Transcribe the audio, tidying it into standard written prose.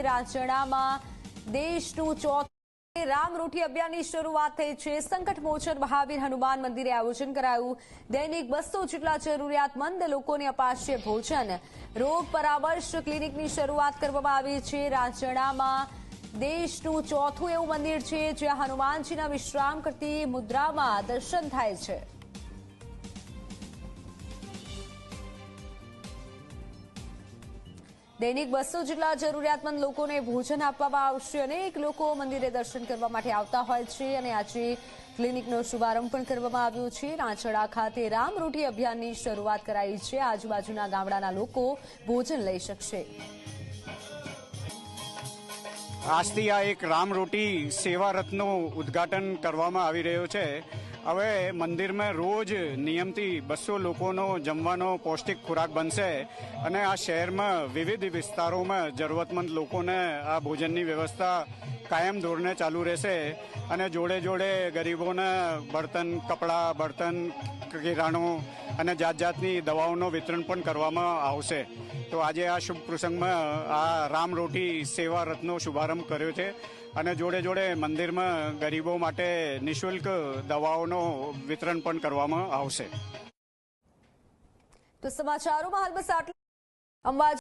રાજણામાં દેશનું ચોથું રામરોટી અભિયાનની શરૂઆત થઈ છે। સંકટ મોચન મહાવીર હનુમાન મંદિરે આયોજન કરાયું। દૈનિક 200 જેટલા જરૂરિયાતમંદ લોકોને અપાશે ભોજન। રોગ પરામર્શ ક્લિનિકની શરૂઆત કરવામાં આવી છે। રાજણામાં દેશનું ચોથું એવું મંદિર છે જ્યાં હનુમાનજીના વિશ્રામ કરતી મુદ્રામાં દર્શન થાય છે। દૈનિક 200 જેટલા જરૂરિયાતમંદ લોકોને ભોજન આપવામાં આવશે। અનેક લોકો મંદિરે દર્શન કરવા માટે આવતા હોય છે અને આજે ક્લિનિકનો શુભારંભ પણ કરવામાં આવ્યો છે। રાંચડા ખાતે રામરોટી અભિયાનની શરૂઆત કરાઈ છે। આજુબાજુના ગામડાના લોકો ભોજન લઈ શકશે। આજથી આ એક રામરોટી સેવા રથનું ઉદ્ઘાટન કરવામાં આવી રહ્યો છે। હવે મંદિરમાં રોજ નિયમથી 200 લોકોનો જમવાનો પૌષ્ટિક ખોરાક બનશે અને આ શહેરમાં વિવિધ વિસ્તારોમાં જરૂરતમંદ લોકોને આ ભોજનની વ્યવસ્થા કાયમ ધોરણે ચાલુ રહેશે અને જોડે જોડે ગરીબોને બર્તન કિરાણું અને જાત જાતની દવાઓનું વિતરણ પણ કરવામાં આવશે। તો આજે આ શુભ પ્રસંગમાં આ રામરોટી સેવા રથનો શુભારંભ કર્યો છે અને જોડે જોડે મંદિરમાં ગરીબો માટે નિઃશુલ્ક દવાઓનું વિતરણ પણ કરવામાં આવશે। તો સમાચારોમાં હાલ બસ આટલું। અંબાજી